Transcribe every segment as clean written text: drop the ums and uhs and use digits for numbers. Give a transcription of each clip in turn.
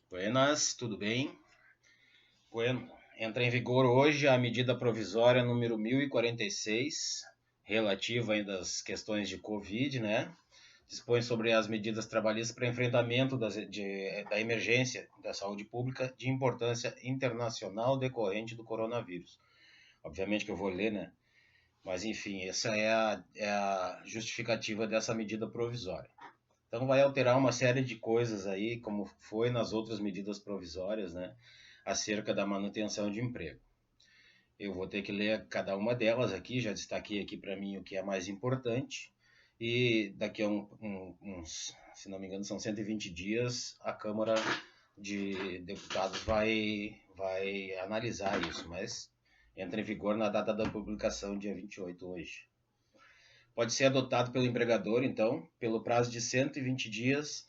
Buenas, tudo bem? Bueno, entra em vigor hoje a medida provisória número 1046, relativa ainda às questões de Covid, né? Dispõe sobre as medidas trabalhistas para enfrentamento da emergência da saúde pública de importância internacional decorrente do coronavírus. Obviamente que eu vou ler, né? Mas enfim, essa é a justificativa dessa medida provisória. Então vai alterar uma série de coisas aí, como foi nas outras medidas provisórias, né, acerca da manutenção de emprego. Eu vou ter que ler cada uma delas aqui, já destaquei aqui para mim o que é mais importante, e daqui a uns, se não me engano, são 120 dias, a Câmara de Deputados vai analisar isso, mas entra em vigor na data da publicação, dia 28 hoje. Pode ser adotado pelo empregador, então, pelo prazo de 120 dias,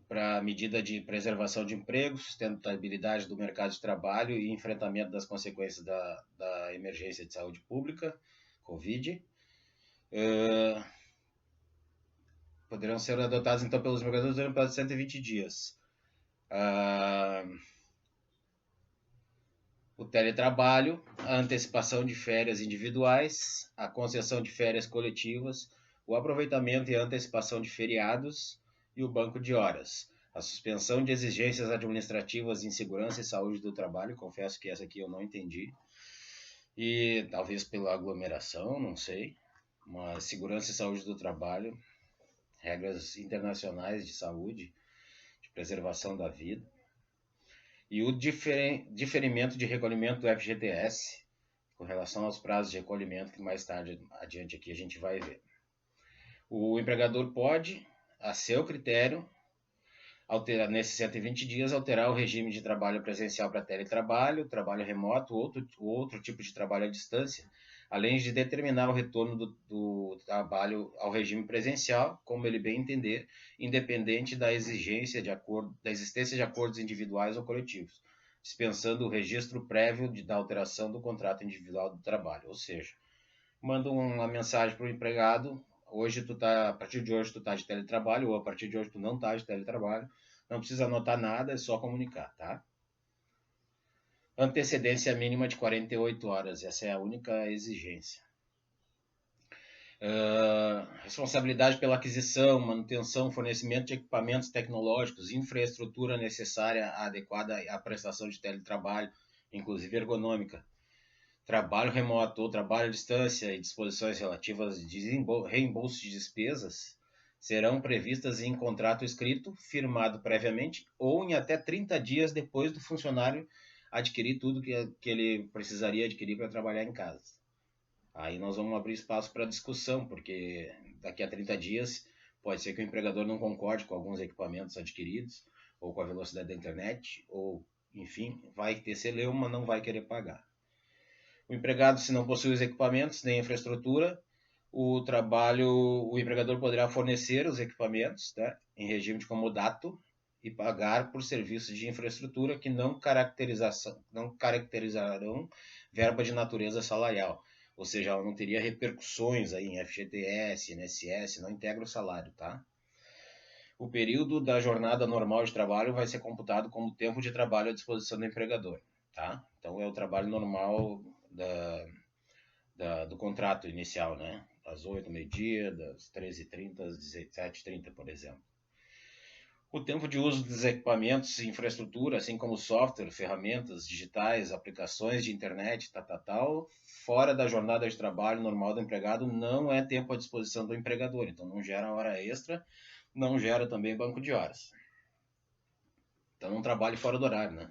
para medida de preservação de emprego, sustentabilidade do mercado de trabalho e enfrentamento das consequências da emergência de saúde pública, Covid. Poderão ser adotados, então, pelos empregadores durante o prazo de 120 dias. O teletrabalho, a antecipação de férias individuais, a concessão de férias coletivas, o aproveitamento e a antecipação de feriados e o banco de horas. A suspensão de exigências administrativas em segurança e saúde do trabalho, confesso que essa aqui eu não entendi. E talvez pela aglomeração, não sei. Mas segurança e saúde do trabalho, regras internacionais de saúde, de preservação da vida. E o diferimento de recolhimento do FGTS, com relação aos prazos de recolhimento, que mais tarde adiante aqui a gente vai ver. O empregador pode, a seu critério, alterar, nesses 120 dias, alterar o regime de trabalho presencial para teletrabalho, trabalho remoto, outro tipo de trabalho à distância, além de determinar o retorno do trabalho ao regime presencial, como ele bem entender, independente da existência de acordos individuais ou coletivos, dispensando o registro prévio da alteração do contrato individual do trabalho. Ou seja, manda uma mensagem para o empregado: a partir de hoje tu tá de teletrabalho, ou a partir de hoje tu não tá de teletrabalho. Não precisa anotar nada, é só comunicar, tá? Antecedência mínima de 48 horas, essa é a única exigência. Responsabilidade pela aquisição, manutenção, fornecimento de equipamentos tecnológicos, infraestrutura necessária adequada à prestação de teletrabalho, inclusive ergonômica, trabalho remoto ou trabalho à distância e disposições relativas de reembolso de despesas serão previstas em contrato escrito, firmado previamente ou em até 30 dias depois do funcionário adquirir tudo que ele precisaria adquirir para trabalhar em casa. Aí nós vamos abrir espaço para discussão, porque daqui a 30 dias pode ser que o empregador não concorde com alguns equipamentos adquiridos, ou com a velocidade da internet, ou, enfim, vai ter celeuma, mas não vai querer pagar. O empregado, se não possui os equipamentos nem infraestrutura, o empregador poderá fornecer os equipamentos, né, em regime de comodato e pagar por serviços de infraestrutura que não caracterizarão verba de natureza salarial. Ou seja, ela não teria repercussões aí em FGTS, INSS, não integra o salário, tá? O período da jornada normal de trabalho vai ser computado como tempo de trabalho à disposição do empregador, tá? Então é o trabalho normal do contrato inicial, né? Das 8 meio-dia, das 13h30 às 17h30, por exemplo. O tempo de uso dos equipamentos e infraestrutura, assim como software, ferramentas digitais, aplicações de internet, fora da jornada de trabalho normal do empregado, não é tempo à disposição do empregador. Então não gera hora extra, não gera também banco de horas. Então não trabalhe fora do horário, né?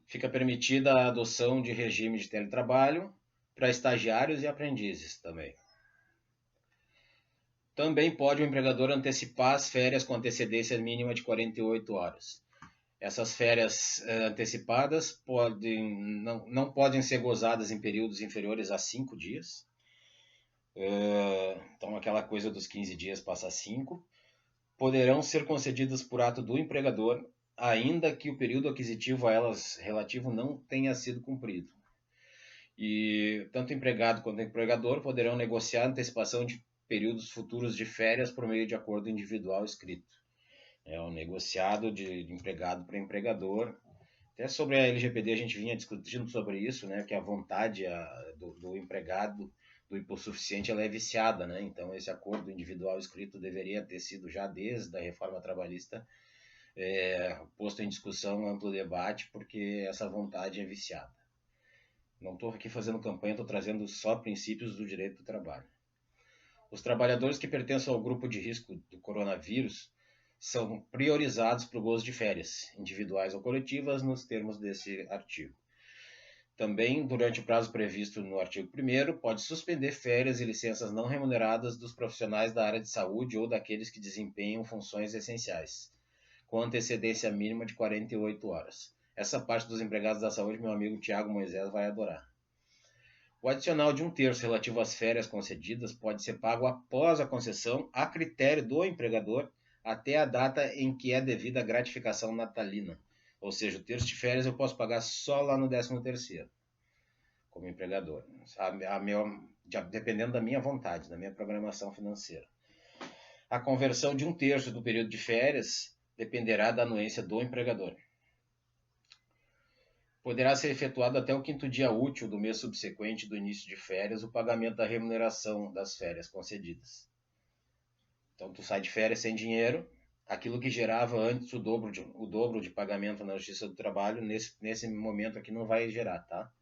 Fica permitida a adoção de regime de teletrabalho para estagiários e aprendizes também. Também pode o empregador antecipar as férias com antecedência mínima de 48 horas. Essas férias antecipadas não podem ser gozadas em períodos inferiores a 5 dias. Então, aquela coisa dos 15 dias passa a 5. Poderão ser concedidas por ato do empregador, ainda que o período aquisitivo a elas relativo não tenha sido cumprido. E tanto o empregado quanto o empregador poderão negociar a antecipação de períodos futuros de férias por meio de acordo individual escrito. É o negociado de empregado para empregador. Até sobre a LGPD a gente vinha discutindo sobre isso, né? Que a vontade do empregado do hipossuficiente ela é viciada, né? Então esse acordo individual escrito deveria ter sido já desde a reforma trabalhista posto em discussão, amplo debate, porque essa vontade é viciada. Não estou aqui fazendo campanha, estou trazendo só princípios do direito do trabalho. Os trabalhadores que pertencem ao grupo de risco do coronavírus são priorizados para o gozo de férias, individuais ou coletivas, nos termos desse artigo. Também, durante o prazo previsto no artigo 1º, pode suspender férias e licenças não remuneradas dos profissionais da área de saúde ou daqueles que desempenham funções essenciais, com antecedência mínima de 48 horas. Essa parte dos empregados da saúde, meu amigo Tiago Moisés vai adorar. O adicional de 1/3 relativo às férias concedidas pode ser pago após a concessão, a critério do empregador, até a data em que é devida a gratificação natalina. Ou seja, o terço de férias eu posso pagar só lá no 13º, como empregador, dependendo da minha vontade, da minha programação financeira. A conversão de 1/3 do período de férias dependerá da anuência do empregador. Poderá ser efetuado até o 5º dia útil do mês subsequente do início de férias o pagamento da remuneração das férias concedidas. Então, tu sai de férias sem dinheiro, aquilo que gerava antes o dobro de pagamento na Justiça do Trabalho, nesse momento aqui não vai gerar, tá?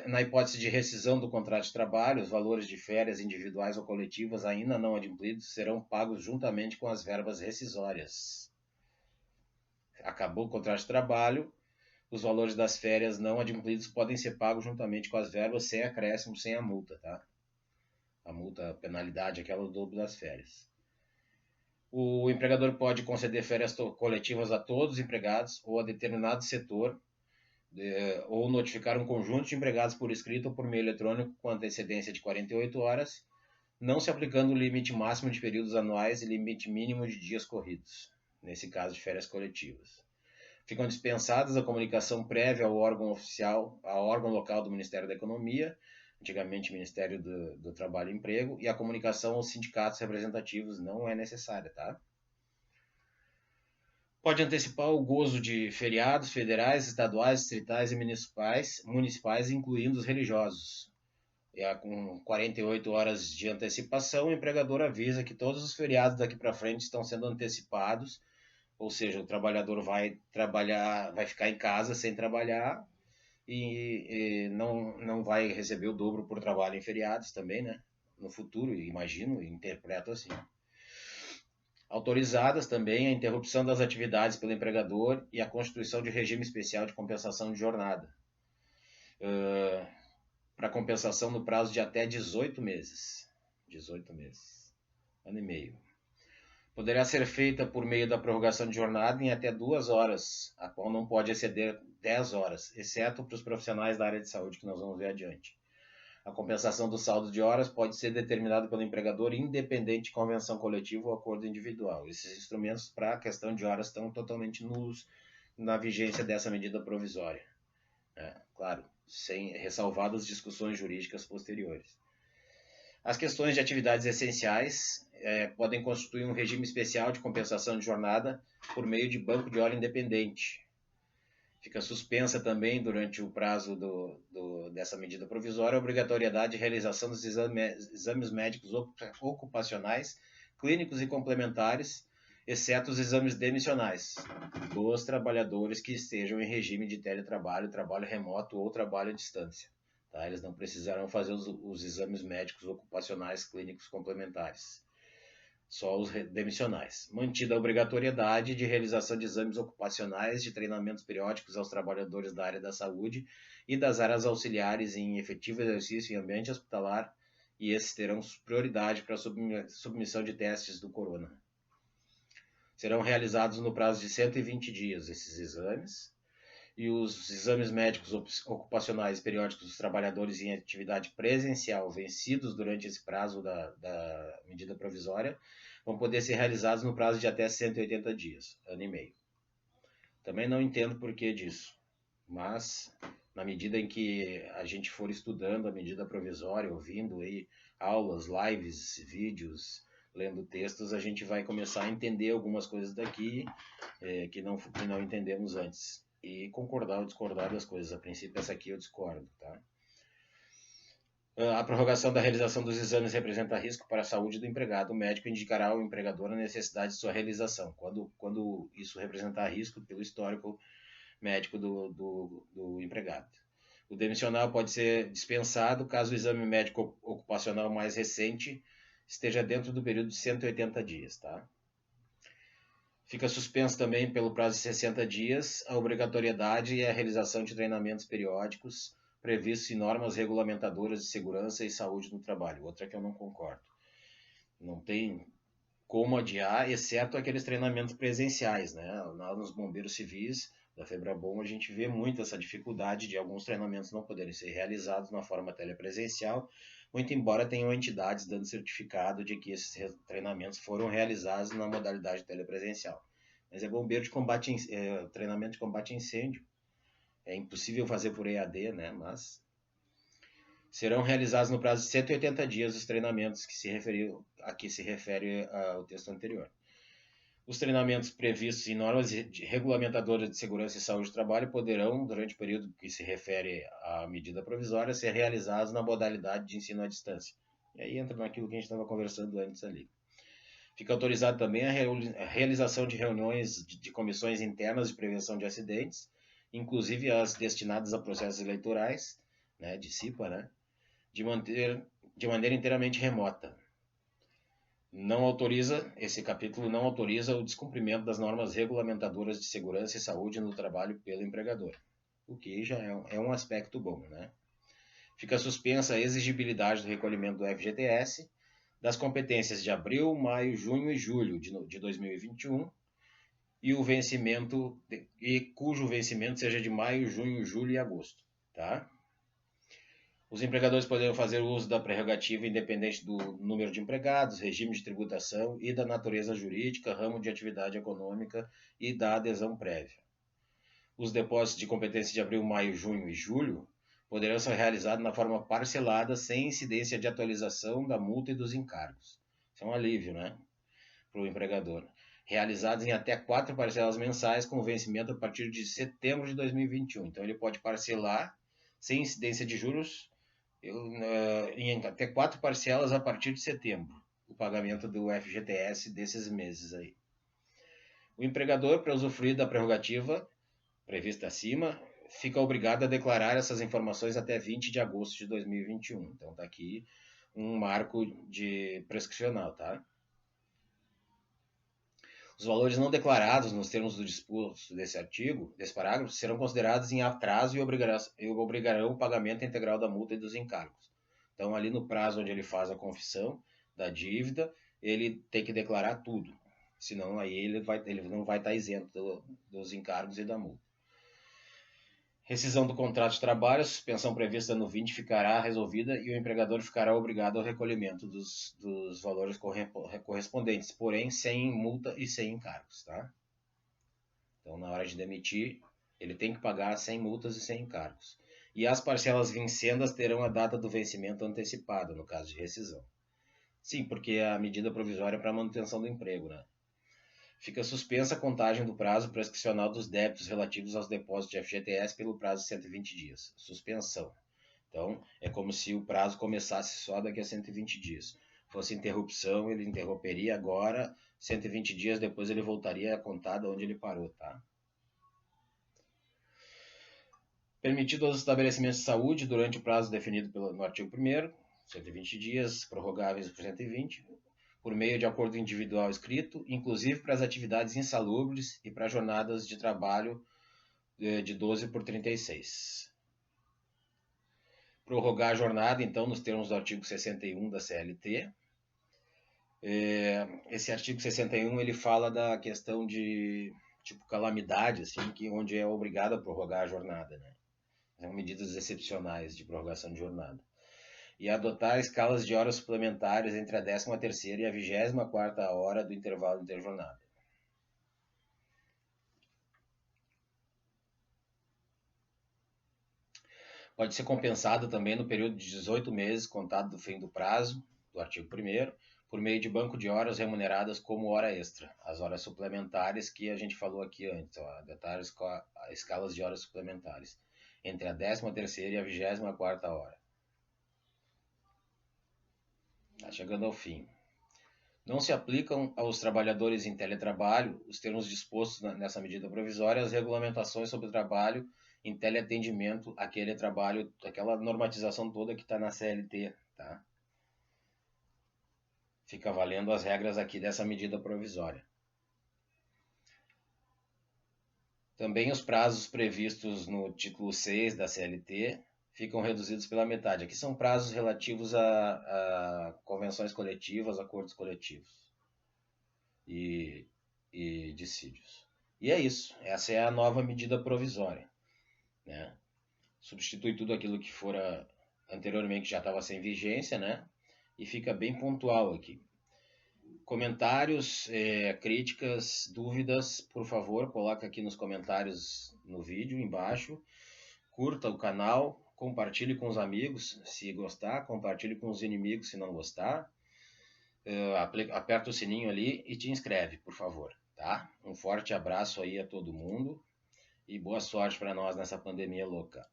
Na hipótese de rescisão do contrato de trabalho, os valores de férias individuais ou coletivas ainda não adimplidos serão pagos juntamente com as verbas rescisórias. Acabou o contrato de trabalho, os valores das férias não adimplidos podem ser pagos juntamente com as verbas, sem acréscimo, sem a multa, tá? A multa, a penalidade, aquela do dobro das férias. O empregador pode conceder férias coletivas a todos os empregados ou a determinado setor, ou notificar um conjunto de empregados por escrito ou por meio eletrônico com antecedência de 48 horas, não se aplicando o limite máximo de períodos anuais e limite mínimo de dias corridos, nesse caso de férias coletivas. Ficam dispensadas a comunicação prévia ao órgão oficial, ao órgão local do Ministério da Economia, antigamente Ministério do Trabalho e Emprego, e a comunicação aos sindicatos representativos não é necessária, tá? Pode antecipar o gozo de feriados federais, estaduais, distritais e municipais, incluindo os religiosos. Com 48 horas de antecipação, o empregador avisa que todos os feriados daqui para frente estão sendo antecipados, ou seja, o trabalhador vai ficar em casa sem trabalhar e não vai receber o dobro por trabalho em feriados também, né? No futuro, imagino, interpreto assim. Autorizadas também a interrupção das atividades pelo empregador e a constituição de regime especial de compensação de jornada, para compensação no prazo de até 18 meses. 18 meses. Ano e meio. Poderá ser feita por meio da prorrogação de jornada em até 2 horas, a qual não pode exceder 10 horas, exceto para os profissionais da área de saúde, que nós vamos ver adiante. A compensação do saldo de horas pode ser determinada pelo empregador independente de convenção coletiva ou acordo individual. Esses instrumentos para a questão de horas estão totalmente nulos na vigência dessa medida provisória. Claro, ressalvadas discussões jurídicas posteriores. As questões de atividades essenciais podem constituir um regime especial de compensação de jornada por meio de banco de hora independente. Fica suspensa também, durante o prazo dessa medida provisória, a obrigatoriedade de realização dos exames médicos ocupacionais, clínicos e complementares, exceto os exames demissionais, dos trabalhadores que estejam em regime de teletrabalho, trabalho remoto ou trabalho à distância. Tá? Eles não precisarão fazer os exames médicos ocupacionais, clínicos complementares. Só os demissionais. Mantida a obrigatoriedade de realização de exames ocupacionais, de treinamentos periódicos aos trabalhadores da área da saúde e das áreas auxiliares em efetivo exercício em ambiente hospitalar, e esses terão prioridade para a submissão de testes do corona. Serão realizados no prazo de 120 dias esses exames, e os exames médicos ocupacionais periódicos dos trabalhadores em atividade presencial vencidos durante esse prazo da medida provisória vão poder ser realizados no prazo de até 180 dias, ano e meio. Também não entendo por que disso, mas na medida em que a gente for estudando a medida provisória, ouvindo aí aulas, lives, vídeos, lendo textos, a gente vai começar a entender algumas coisas daqui que não entendemos antes. E concordar ou discordar das coisas. A princípio, essa aqui eu discordo, tá? A prorrogação da realização dos exames representa risco para a saúde do empregado. O médico indicará ao empregador a necessidade de sua realização. Quando isso representar risco pelo histórico médico do empregado. O demissional pode ser dispensado caso o exame médico ocupacional mais recente esteja dentro do período de 180 dias, tá? Fica suspenso também pelo prazo de 60 dias a obrigatoriedade e a realização de treinamentos periódicos previstos em normas regulamentadoras de segurança e saúde no trabalho. Outra que eu não concordo. Não tem como adiar, exceto aqueles treinamentos presenciais, né? Lá nos bombeiros civis da FEBRABOM, a gente vê muito essa dificuldade de alguns treinamentos não poderem ser realizados na forma telepresencial, muito embora tenham entidades dando certificado de que esses treinamentos foram realizados na modalidade telepresencial. Mas é bombeiro de combate, treinamento de combate a incêndio. É impossível fazer por EAD, né? Mas serão realizados no prazo de 180 dias os treinamentos a que se refere ao texto anterior. Os treinamentos previstos em normas regulamentadoras de segurança e saúde do trabalho poderão, durante o período que se refere à medida provisória, ser realizados na modalidade de ensino à distância. E aí entra naquilo que a gente estava conversando antes ali. Fica autorizado também a realização de reuniões de comissões internas de prevenção de acidentes, inclusive as destinadas a processos eleitorais, né, de CIPA, né, de maneira inteiramente remota. Esse capítulo não autoriza o descumprimento das normas regulamentadoras de segurança e saúde no trabalho pelo empregador, o que já é um aspecto bom, né? Fica suspensa a exigibilidade do recolhimento do FGTS, das competências de abril, maio, junho e julho de 2021 e cujo vencimento seja de maio, junho, julho e agosto, tá? Os empregadores poderão fazer uso da prerrogativa independente do número de empregados, regime de tributação e da natureza jurídica, ramo de atividade econômica e da adesão prévia. Os depósitos de competência de abril, maio, junho e julho poderão ser realizados na forma parcelada, sem incidência de atualização da multa e dos encargos. Isso é um alívio, né, para o empregador. Realizados em até 4 parcelas mensais com vencimento a partir de setembro de 2021. Então ele pode parcelar sem incidência de juros em até 4 parcelas a partir de setembro, o pagamento do FGTS desses meses aí. O empregador, para usufruir da prerrogativa prevista acima, fica obrigado a declarar essas informações até 20 de agosto de 2021. Então está aqui um marco de prescricional, tá? Os valores não declarados nos termos do disposto desse parágrafo, serão considerados em atraso e obrigarão o pagamento integral da multa e dos encargos. Então, ali no prazo onde ele faz a confissão da dívida, ele tem que declarar tudo. Senão, aí ele não vai estar isento dos encargos e da multa. Rescisão do contrato de trabalho, a suspensão prevista no 20 ficará resolvida e o empregador ficará obrigado ao recolhimento dos valores correspondentes, porém sem multa e sem encargos, tá? Então, na hora de demitir, ele tem que pagar sem multas e sem encargos. E as parcelas vincendas terão a data do vencimento antecipada, no caso de rescisão. Sim, porque a medida provisória é para a manutenção do emprego, né? Fica suspensa a contagem do prazo prescricional dos débitos relativos aos depósitos de FGTS pelo prazo de 120 dias. Suspensão. Então, é como se o prazo começasse só daqui a 120 dias. Fosse interrupção, ele interromperia agora, 120 dias depois ele voltaria a contar de onde ele parou, tá? Permitido aos estabelecimentos de saúde durante o prazo definido no artigo 1º, 120 dias, prorrogáveis por 120, por meio de acordo individual escrito, inclusive para as atividades insalubres e para jornadas de trabalho de 12 por 36. Prorrogar a jornada, então, nos termos do artigo 61 da CLT. Esse artigo 61 ele fala da questão de tipo calamidade, assim, onde é obrigado a prorrogar a jornada, né? São medidas excepcionais de prorrogação de jornada. E adotar escalas de horas suplementares entre a 13ª e a 24ª hora do intervalo interjornada. Pode ser compensado também no período de 18 meses contado do fim do prazo do artigo 1º, por meio de banco de horas remuneradas como hora extra, as horas suplementares que a gente falou aqui antes, ó, detalhes com escalas de horas suplementares, entre a 13ª e a 24ª hora. Está chegando ao fim. Não se aplicam aos trabalhadores em teletrabalho os termos dispostos nessa medida provisória, as regulamentações sobre o trabalho em teleatendimento, aquele trabalho, aquela normatização toda que está na CLT, tá? Fica valendo as regras aqui dessa medida provisória. Também os prazos previstos no título 6 da CLT ficam reduzidos pela metade. Aqui são prazos relativos a convenções coletivas, acordos coletivos e dissídios. E é isso. Essa é a nova medida provisória, né? Substitui tudo aquilo que fora anteriormente já estava sem vigência, né? E fica bem pontual aqui. Comentários, críticas, dúvidas, por favor, coloca aqui nos comentários no vídeo embaixo. Curta o canal, compartilhe com os amigos se gostar, compartilhe com os inimigos se não gostar. Aperta o sininho ali e te inscreve, por favor, tá? Um forte abraço aí a todo mundo e boa sorte para nós nessa pandemia louca.